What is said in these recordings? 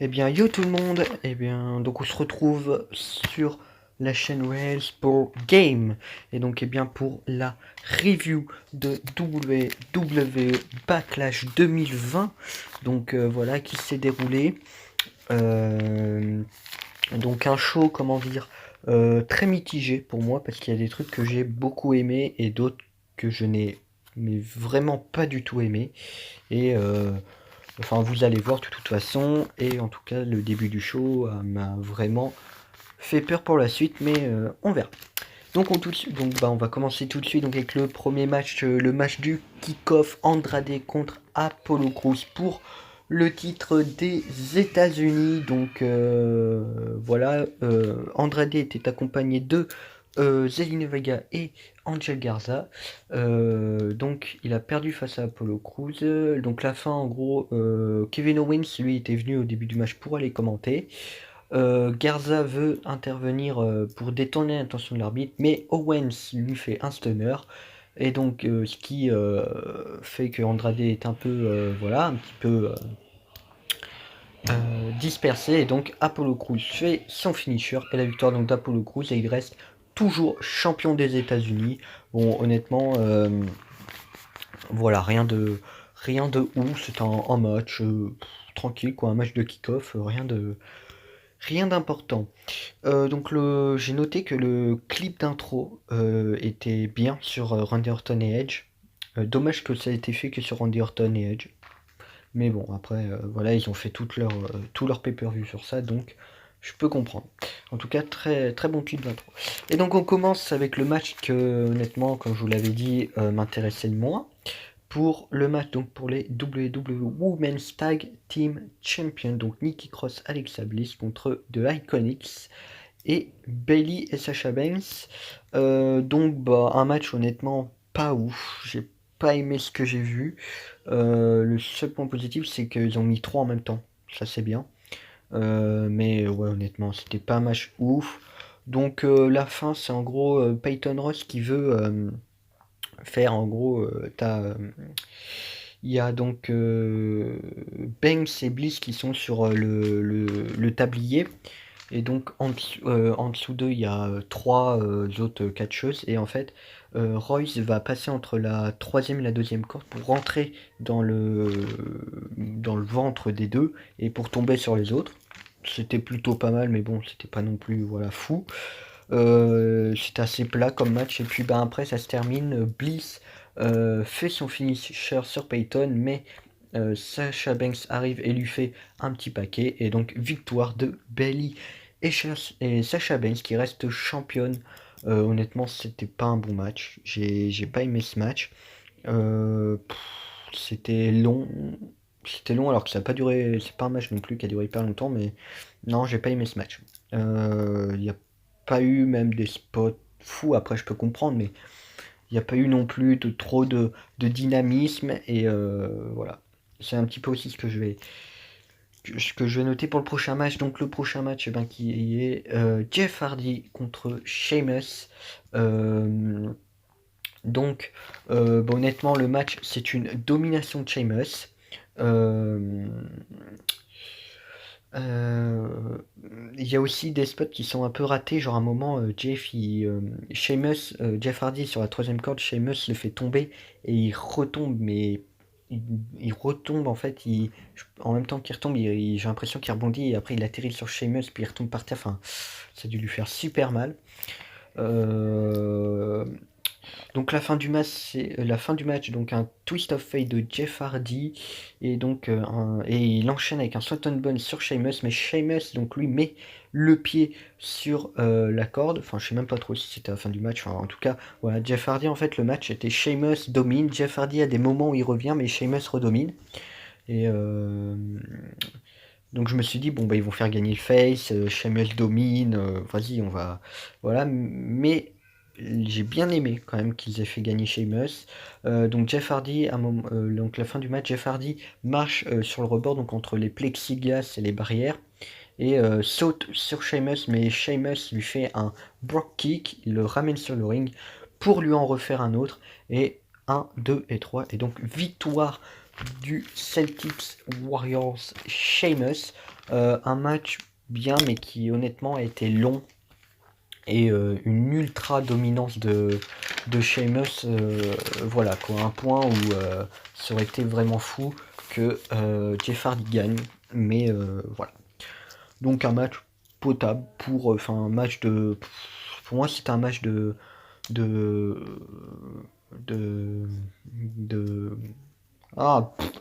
Eh bien, yo tout le monde, eh bien, donc on se retrouve sur la chaîne Rails pour Game, et donc, eh bien, pour la review de WWE Backlash 2020, donc voilà, qui s'est déroulé, Euh, donc un show, comment dire, très mitigé pour moi, parce qu'il y a des trucs que j'ai beaucoup aimé, et d'autres que je n'ai mais vraiment pas du tout aimé, et enfin, vous allez voir de toute façon, et en tout cas, le début du show m'a vraiment fait peur pour la suite, mais on verra. Donc on va commencer tout de suite donc, avec le premier match, le match du kick-off Andrade contre Apollo Crews pour le titre des États-Unis. Donc voilà, Andrade était accompagné de Zelina Vega et Angel Garza. Donc il a perdu face à Apollo Crews. Donc la fin, en gros, Kevin Owens lui était venu au début du match pour aller commenter. Garza veut intervenir pour détourner l'attention de l'arbitre, mais Owens lui fait un stunner. Et donc ce qui fait que Andrade est un peu voilà, un petit peu dispersé, et donc Apollo Crews fait son finisher et la victoire donc d'Apollo Crews, et il reste toujours champion des États-Unis. Bon, honnêtement, voilà, rien de ouf, c'est un match tranquille, quoi, un match de kick-off, rien d'important. Donc j'ai noté que le clip d'intro était bien sur Randy Orton et Edge. Dommage que ça ait été fait que sur Randy Orton et Edge. Mais bon, après, voilà, ils ont fait tout leur pay-per-view sur ça, donc je peux comprendre. En tout cas, très, très bon clip d'intro. Et donc on commence avec le match que, honnêtement, comme je vous l'avais dit, m'intéressait le moins. Pour le match, donc pour les WWE Women's Tag Team Champion, donc Nikki Cross, Alexa Bliss contre The Iconics et Bailey et Sasha Banks. Donc bah, un match honnêtement pas ouf, j'ai pas aimé ce que j'ai vu. Le seul point positif, c'est qu'ils ont mis 3 en même temps, ça c'est bien. Mais ouais, honnêtement, c'était pas un match ouf. Donc la fin, c'est en gros Peyton Ross qui veut faire en gros, il y a donc Banks et Bliss qui sont sur le tablier. Et donc en dessous d'eux, il y a trois autres catcheuses. Et en fait, Royce va passer entre la troisième et la deuxième corde pour rentrer dans le ventre des deux et pour tomber sur les autres. C'était plutôt pas mal, mais bon, c'était pas non plus voilà, fou. C'était assez plat comme match. Et puis ben, après, ça se termine. Bliss fait son finisher sur Peyton, mais Sasha Banks arrive et lui fait un petit paquet. Et donc, victoire de Bailey et Sasha Banks qui reste championne. Honnêtement, c'était pas un bon match. J'ai pas aimé ce match. C'était long. C'était long alors que ça n'a pas duré. C'est pas un match non plus qui a duré hyper longtemps, mais non, j'ai pas aimé ce match. Il n'y a pas eu même des spots fous. Après, je peux comprendre, mais il n'y a pas eu non plus de dynamisme. Et voilà. C'est un petit peu aussi ce que je vais noter pour le prochain match. Donc le prochain match, eh ben, qui est Jeff Hardy contre Sheamus. Donc bon, honnêtement, le match, c'est une domination de Sheamus. Euh, il y a aussi des spots qui sont un peu ratés, genre à un moment, Jeff Hardy sur la troisième corde, Sheamus le fait tomber et il retombe, mais il retombe en fait, en même temps qu'il retombe, j'ai l'impression qu'il rebondit et après il atterrit sur Sheamus puis il retombe par terre, enfin, ça a dû lui faire super mal. Euh, donc la fin du match, donc un twist of fate de Jeff Hardy, et donc et il enchaîne avec un Swanton Bomb sur Sheamus, mais Sheamus donc lui met le pied sur la corde. Enfin, je sais même pas trop si c'était la fin du match. Enfin, en tout cas, voilà, Jeff Hardy, en fait, le match était Sheamus domine. Jeff Hardy a des moments où il revient, mais Sheamus redomine. Et donc je me suis dit bon bah ils vont faire gagner le face, Sheamus domine, vas-y on va voilà, mais j'ai bien aimé quand même qu'ils aient fait gagner Sheamus. Donc Jeff Hardy, donc la fin du match, Jeff Hardy marche sur le rebord, donc entre les plexiglas et les barrières, et saute sur Sheamus, mais Sheamus lui fait un Brock kick, il le ramène sur le ring pour lui en refaire un autre, et 1, 2 et 3, et donc victoire du Celtics Warriors Sheamus. Un match bien, mais qui honnêtement a été long. Et une ultra dominance de Sheamus, voilà quoi, un point où ça aurait été vraiment fou que Jeff Hardy gagne, mais voilà. Donc un match potable pour, enfin un match de, pour moi c'était un match de, de, de,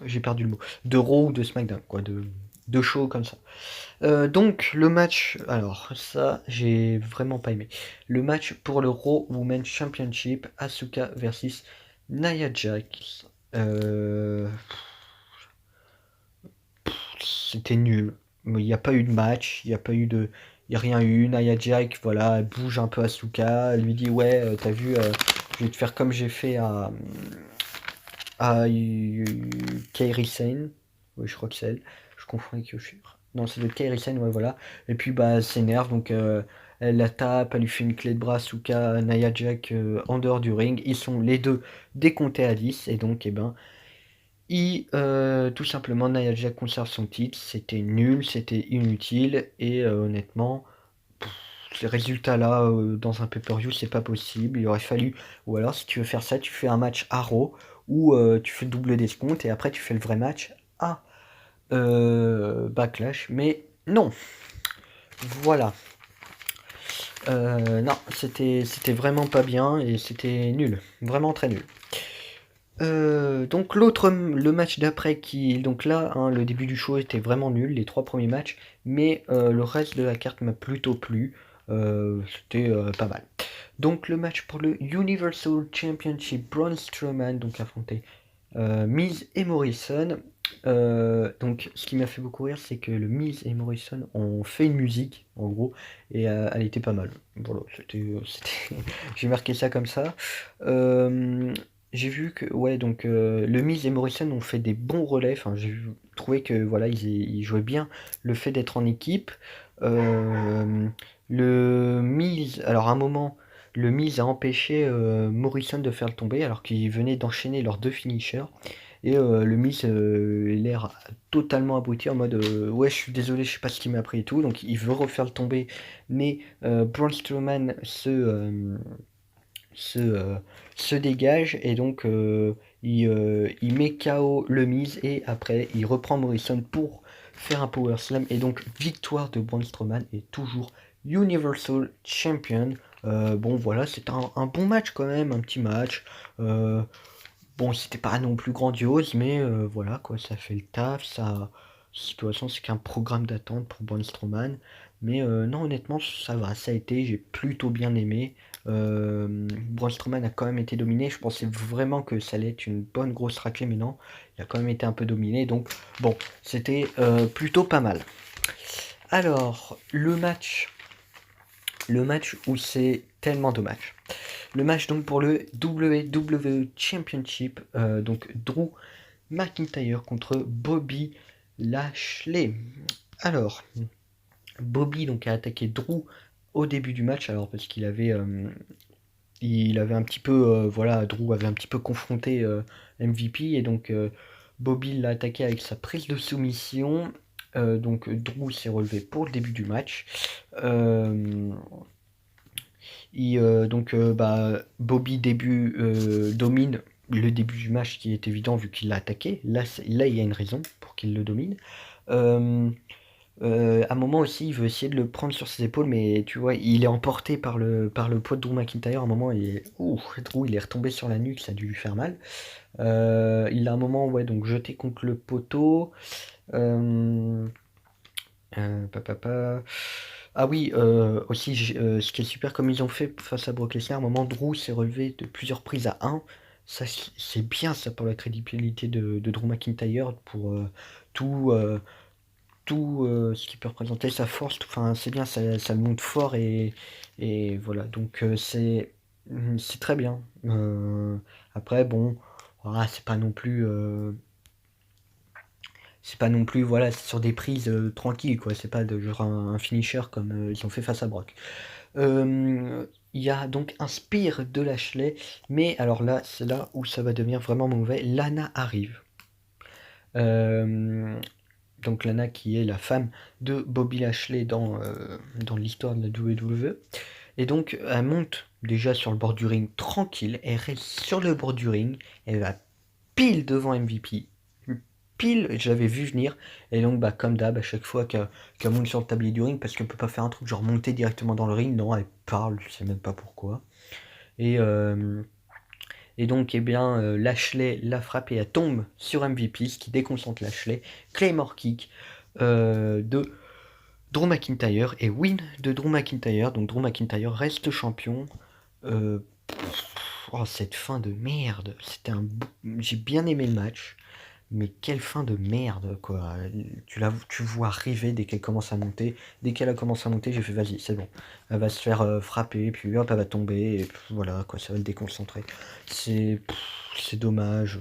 j'ai perdu le mot, de Raw ou de SmackDown quoi, de show comme ça. Donc le match, alors ça j'ai vraiment pas aimé. Le match pour le Raw Women's Championship, Asuka versus Nia Jax. C'était nul. Il n'y a pas eu de match, il n'y a pas eu de, il y a rien eu. Nia Jax, voilà, elle bouge un peu Asuka, elle lui dit ouais, t'as vu, je vais te faire comme j'ai fait à Kairi Sane. Oui, je crois que c'est elle. Je confonds avec Yoshiro. Non, c'est le Kairi Sane, ouais, voilà. Et puis, bah, elle s'énerve, donc elle la tape, elle lui fait une clé de bras, Asuka, Nia Jax en dehors du ring. Ils sont les deux décomptés à 10, et donc, eh ben, tout simplement, Nia Jax conserve son titre. C'était nul, c'était inutile, et honnêtement, ces résultats-là, dans un pay-per-view, c'est pas possible. Il aurait fallu, ou alors si tu veux faire ça, tu fais un match à Raw, où tu fais double descompte, et après tu fais le vrai match à Backlash. Mais non, voilà. Non, c'était vraiment pas bien, et c'était nul. Vraiment très nul. Donc le match d'après donc là, hein, le début du show était vraiment nul, les 3 premiers matchs, mais le reste de la carte m'a plutôt plu. C'était pas mal. Donc le match pour le Universal Championship, Braun Strowman donc affronté Miz et Morrison. Donc ce qui m'a fait beaucoup rire, c'est que le Miz et Morrison ont fait une musique en gros, et elle était pas mal. Voilà, j'ai marqué ça comme ça. Euh, j'ai vu que ouais, donc le Miz et Morrison ont fait des bons relais. Enfin, trouvé que voilà, ils jouaient bien le fait d'être en équipe. Euh, le Miz, alors à un moment, le Miz a empêché Morrison de faire le tomber alors qu'il venait d'enchaîner leurs 2 finishers. Et le Miz l'air totalement abruti en mode ouais, je suis désolé, je sais pas ce qui m'a pris et tout. Donc il veut refaire le tomber, mais Braun Strowman se, euh, se dégage, et donc il met KO le Miz, et après il reprend Morrison pour faire un Power Slam, et donc victoire de Braun Strowman, et toujours Universal Champion. Bon voilà, c'est un bon match quand même, un petit match. Bon, c'était pas non plus grandiose, mais voilà quoi, ça fait le taf. Ça, de toute façon, c'est qu'un programme d'attente pour Braun Strowman. Mais non, honnêtement, ça va, ça a été, j'ai plutôt bien aimé. Braun Strowman a quand même été dominé. Je pensais vraiment que ça allait être une bonne grosse raclée, mais non, il a quand même été un peu dominé. Donc, bon, c'était plutôt pas mal. Alors, le match où c'est tellement dommage. Le match donc pour le WWE Championship, donc Drew McIntyre contre Bobby Lashley. Alors, Bobby donc a attaqué Drew au début du match, alors parce qu'il avait un petit peu, voilà, Drew avait un petit peu confronté MVP, et donc Bobby l'a attaqué avec sa prise de soumission. Donc Drew s'est relevé pour le début du match. Euh, donc bah, Bobby domine le début du match, qui est évident vu qu'il l'a attaqué. Là, il y a une raison pour qu'il le domine. Euh, à un moment aussi, il veut essayer de le prendre sur ses épaules, mais tu vois, il est emporté par le poids de Drew McIntyre. À un moment, Drew, il est retombé sur la nuque, ça a dû lui faire mal. Il a un moment, ouais, donc jeté contre le poteau. Euh, Papa. Ah oui, aussi, ce qui est super, comme ils ont fait face à Brock Lesnar, à un moment, Drew s'est relevé de plusieurs prises à 1. Ça, c'est bien ça pour la crédibilité de Drew McIntyre, pour tout, ce qui peut représenter sa force. Enfin, c'est bien, ça le monte fort, et voilà. Donc, c'est très bien. Après, bon, voilà, c'est pas non plus, voilà, c'est sur des prises tranquilles, quoi. C'est pas de genre un finisher comme ils ont fait face à Brock. Il y a donc un spear de Lashley, mais alors là, c'est là où ça va devenir vraiment mauvais. Lana arrive. Euh, donc Lana qui est la femme de Bobby Lashley dans l'histoire de la WWE. Et donc elle monte déjà sur le bord du ring tranquille, elle reste sur le bord du ring, elle va pile devant MVP. Pile, j'avais vu venir. Et donc, bah, comme d'hab, à chaque fois qu'elle monte sur le tablier du ring, parce qu'elle peut pas faire un truc genre monter directement dans le ring, non, elle parle, je sais même pas pourquoi. Et, euh, et donc, eh bien, Lashley la frappe et elle tombe sur MVP, ce qui déconcentre Lashley. Claymore kick de Drew McIntyre et win de Drew McIntyre. Donc, Drew McIntyre reste champion. Euh, oh, cette fin de merde. J'ai bien aimé le match. Mais quelle fin de merde, quoi. Tu vois arriver dès qu'elle commence à monter. Dès qu'elle a commencé à monter, j'ai fait vas-y, c'est bon. Elle va se faire frapper, puis hop, elle va tomber, et voilà, quoi, ça va le déconcentrer. C'est dommage.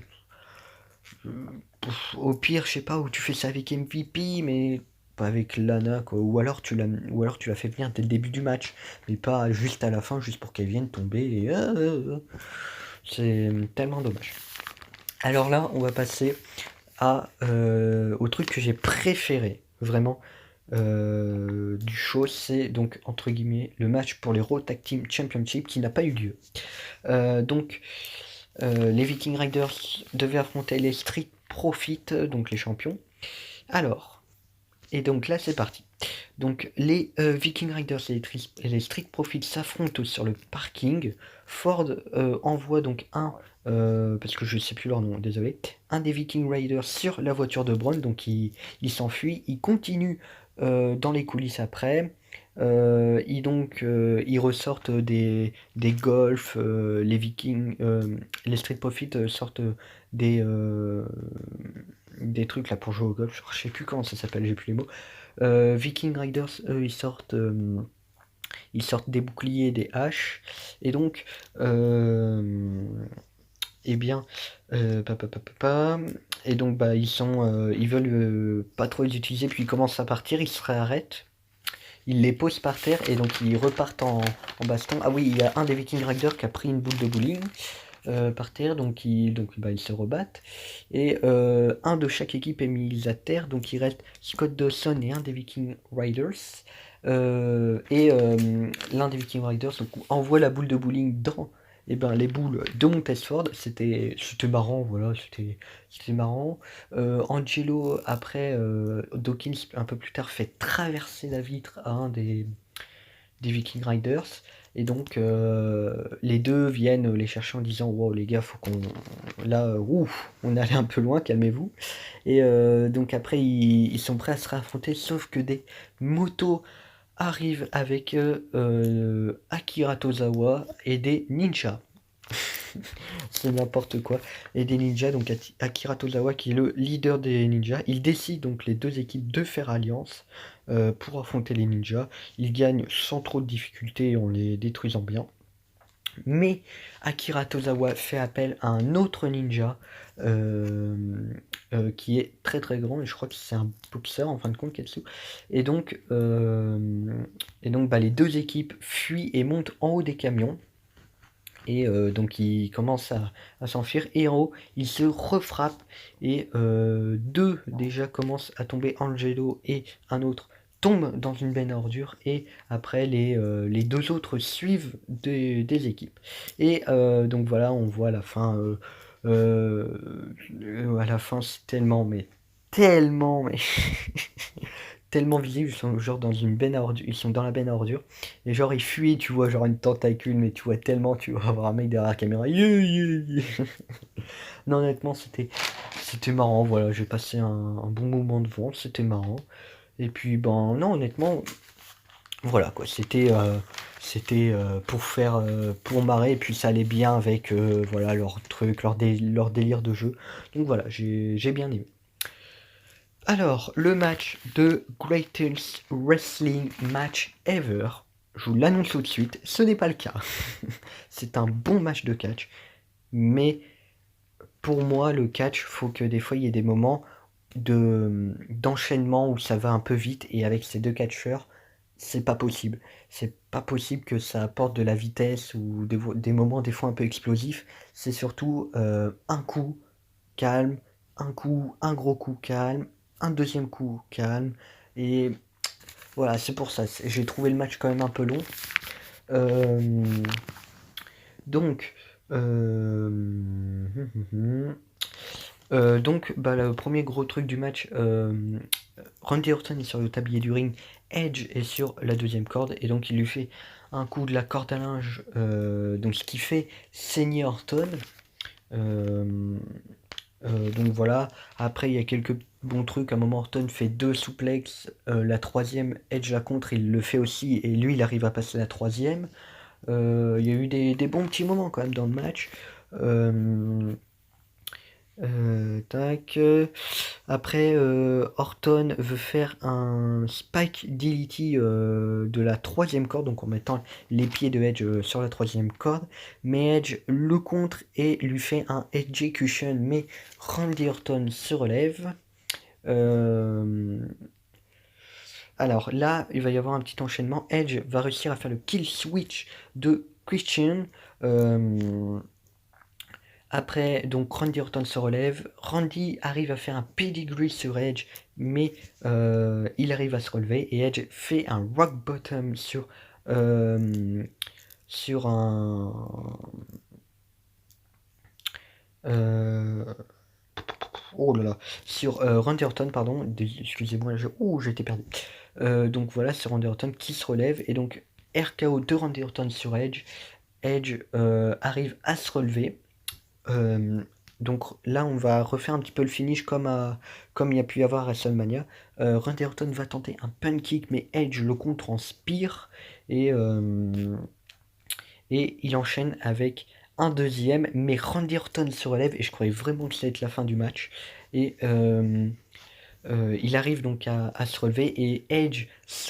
Au pire, je sais pas, où tu fais ça avec MVP, mais pas avec Lana, quoi. Ou alors tu l'as fait venir dès le début du match, mais pas juste à la fin, juste pour qu'elle vienne tomber, c'est tellement dommage. Alors là, on va passer au truc que j'ai préféré, vraiment, du show, c'est donc, entre guillemets, le match pour les Raw Tag Team Championship qui n'a pas eu lieu. Donc, les Viking Riders devaient affronter les Street Profits, donc les champions. Alors, et donc là, c'est parti. Donc, les Viking Riders et les Street Profits s'affrontent sur le parking. Ford envoie donc parce que je sais plus leur nom, désolé, un des Viking Riders sur la voiture de Braun, donc il s'enfuit, il continue dans les coulisses après. Ils ressortent des golfs, les Street Profits sortent des, euh, des trucs là pour jouer au golf, je sais plus comment ça s'appelle, j'ai plus les mots. Viking Riders, eux, ils sortent des boucliers et des haches. Et donc, eh bien, pa, pa, pa, pa, pa. Et donc, bah, ils veulent pas trop les utiliser, puis ils commencent à partir, ils se réarrêtent, ils les posent par terre, et donc ils repartent en baston. Ah oui, il y a un des Viking Riders qui a pris une boule de bowling par terre, donc ils se rebattent. Et un de chaque équipe est mis à terre, donc il reste Scott Dawson et un des Viking Riders. L'un des Viking Riders donc, envoie la boule de bowling dans les boules de Montesford. C'était marrant, voilà, c'était marrant. Angelo, après, Dawkins, un peu plus tard, fait traverser la vitre à un des Viking Riders. Et donc, les deux viennent les chercher en disant wow, les gars, faut qu'on. Là, ouf, on est allé un peu loin, calmez-vous. Et donc, après, ils sont prêts à se réaffronter, sauf que des motos arrivent avec Akira Tozawa et des ninjas. C'est n'importe quoi. Et des ninjas, donc Akira Tozawa qui est le leader des ninjas. Il décide donc les deux équipes de faire alliance pour affronter les ninjas. Ils gagnent sans trop de difficultés en les détruisant bien. Mais Akira Tozawa fait appel à un autre ninja euh, qui est très très grand, et je crois que c'est un boxeur en fin de compte, Ketsu. Et donc, les deux équipes fuient et montent en haut des camions. Et donc ils commencent à s'enfuir. Et en haut, ils se refrappent. Et deux déjà commencent à tomber. Angelo et un autre tombent dans une benne à ordures. Et après, les deux autres suivent des équipes. Et donc voilà, on voit à la fin. À la fin, c'est tellement, mais tellement visibles, ils sont genre dans une benne à ordures, ils sont dans la benne à ordures, et genre ils fuient, tu vois genre une tentacule, mais tu vois tellement, tu vas avoir un mec derrière la caméra, yeah, yeah, yeah. Non honnêtement c'était marrant, voilà, j'ai passé un bon moment devant, c'était marrant, et puis ben non honnêtement, voilà quoi, c'était pour marrer, et puis ça allait bien avec voilà leur truc, leur délire de jeu, donc voilà, j'ai bien aimé. Alors, le match de Greatest Wrestling Match Ever, je vous l'annonce tout de suite, ce n'est pas le cas. C'est un bon match de catch, mais pour moi, le catch, faut que des fois il y ait des moments d'enchaînement où ça va un peu vite, et avec ces deux catcheurs, c'est pas possible. C'est pas possible que ça apporte de la vitesse ou des moments des fois un peu explosifs. C'est surtout un coup calme, un gros coup calme, un deuxième coup calme. Et voilà, c'est pour ça. J'ai trouvé le match quand même un peu long. Euh, donc, bah, le premier gros truc du match, Randy Orton est sur le tablier du ring, Edge est sur la deuxième corde, et donc il lui fait un coup de la corde à linge, donc ce qui fait saigner Orton. Euh, donc voilà, après il y a quelques bons trucs, à un moment Orton fait 2 souplex, la troisième Edge la contre, il le fait aussi, et lui il arrive à passer la troisième. Il y a eu des bons petits moments quand même dans le match. Euh, tac. Après, Orton veut faire un Spike DDT de la troisième corde, donc en mettant les pieds de Edge sur la troisième corde. Mais Edge le contre et lui fait un execution, mais Randy Orton se relève. Alors là, il va y avoir un petit enchaînement. Edge va réussir à faire le kill switch de Christian. Euh, Après, donc Randy Orton se relève. Randy arrive à faire un pedigree sur Edge, mais il arrive à se relever et Edge fait un rock bottom euh, sur un. euh, oh là là, sur Randy Orton, pardon. Excusez-moi, j'étais perdu. Donc voilà, c'est Randy Orton qui se relève et donc RKO de Randy Orton sur Edge. Edge arrive à se relever. Euh, donc là, on va refaire un petit peu le finish comme il y a pu y avoir à WrestleMania. Randy Orton va tenter un punt kick, mais Edge le contre en spear. Et, euh, et il enchaîne avec un deuxième, mais Randy Orton se relève, et je croyais vraiment que ça allait être la fin du match. Et il arrive donc à se relever, et Edge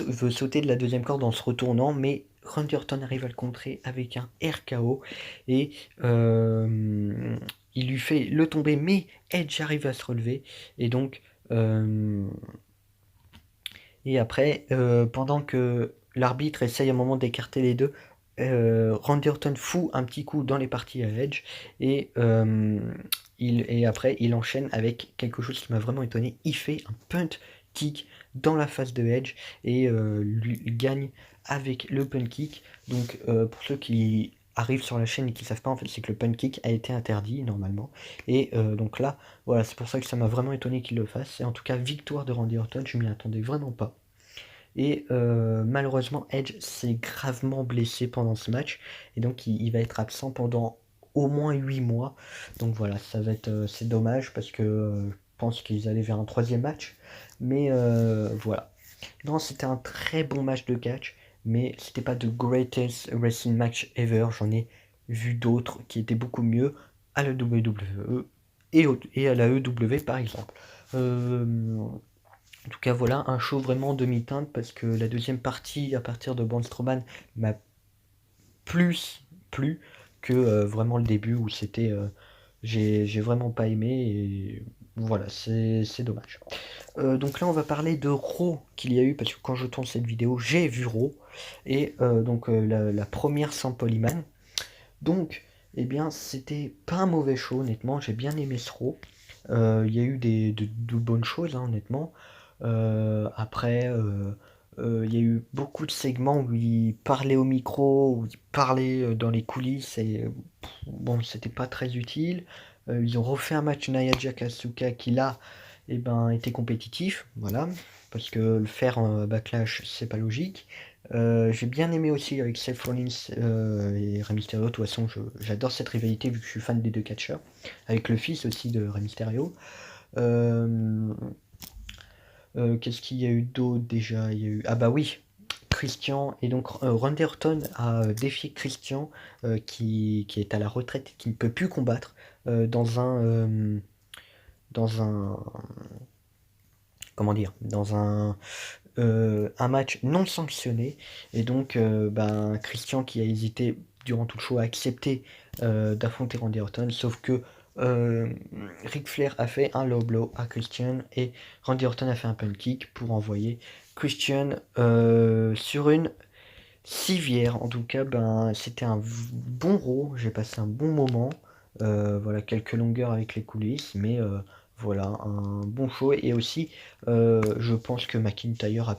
veut sauter de la deuxième corde en se retournant, mais Randy Orton arrive à le contrer avec un RKO, et il lui fait le tomber, mais Edge arrive à se relever, et donc et après, pendant que l'arbitre essaye un moment d'écarter les deux, Randy Orton fout un petit coup dans les parties à Edge, et, et après il enchaîne avec quelque chose qui m'a vraiment étonné. Il fait un punt kick dans la face de Edge, et lui gagne avec le punt kick. Donc pour ceux qui arrivent sur la chaîne et qui ne savent pas, en fait, c'est que le punt kick a été interdit normalement. Et donc là, voilà, c'est pour ça que ça m'a vraiment étonné qu'il le fasse. Et en tout cas, victoire de Randy Orton, je m'y attendais vraiment pas. Et malheureusement, Edge s'est gravement blessé pendant ce match. Et donc, il va être absent pendant au moins 8 mois. Donc voilà, ça va être, c'est dommage parce que je pense qu'ils allaient vers un troisième match. Mais voilà. Non, c'était un très bon match de catch. Mais c'était pas the greatest wrestling match ever. J'en ai vu d'autres qui étaient beaucoup mieux à la WWE et à la EW par exemple. En tout cas, voilà, un show vraiment demi-teinte parce que la deuxième partie, à partir de Braun Strowman, m'a plus plu que vraiment le début où c'était. J'ai vraiment pas aimé et voilà, c'est dommage. Donc là, on va parler de Raw qu'il y a eu parce que quand je tourne cette vidéo, j'ai vu Raw et donc la première sans Polyman. Donc, eh bien, c'était pas un mauvais show, honnêtement, j'ai bien aimé ce Raw. Il y a eu de bonnes choses, hein, honnêtement. Après, il y a eu beaucoup de segments où il parlait au micro, où il parlait dans les coulisses, et bon, c'était pas très utile. Ils ont refait un match Nia Jax Asuka qui là, eh ben, était compétitif, voilà, parce que le faire en Backlash, c'est pas logique. J'ai bien aimé aussi avec Seth Rollins et Rey Mysterio. De toute façon, j'adore cette rivalité vu que je suis fan des deux catcheurs. Avec le fils aussi de Rey Mysterio. Euh, Qu'est-ce qu'il y a eu d'autre déjà? Il y a eu... Ah bah oui, Christian. Et donc Randy Orton a défié Christian qui est à la retraite et qui ne peut plus combattre dans un... Comment dire? Dans un match non sanctionné. Et donc, ben, Christian qui a hésité durant tout le show a accepté d'affronter Randy Orton, sauf que Ric Flair a fait un low blow à Christian et Randy Orton a fait un punt kick pour envoyer Christian sur une civière. En tout cas, ben, c'était un bon Raw, j'ai passé un bon moment. Voilà, quelques longueurs avec les coulisses, mais Voilà, un bon show. Et aussi, je pense que McIntyre a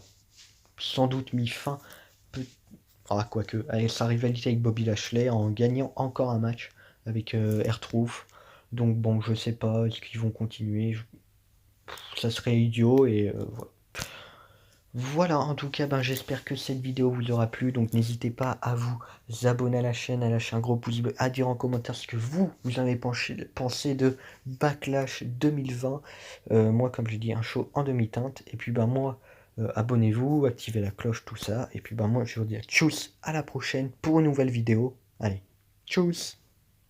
sans doute mis fin, ah, quoique, à sa rivalité avec Bobby Lashley en gagnant encore un match avec R-Truth. Donc bon, je sais pas, est-ce qu'ils vont continuer? Ça serait idiot et voilà. Voilà, en tout cas, ben, j'espère que cette vidéo vous aura plu. Donc n'hésitez pas à vous abonner à la chaîne, à lâcher un gros pouce bleu, à dire en commentaire ce que vous avez pensé de Backlash 2020. Moi, comme je dis, un show en demi-teinte. Et puis ben moi, abonnez-vous, activez la cloche, tout ça. Et puis ben moi, je vais vous dire tchuss, à la prochaine pour une nouvelle vidéo. Allez, tchuss!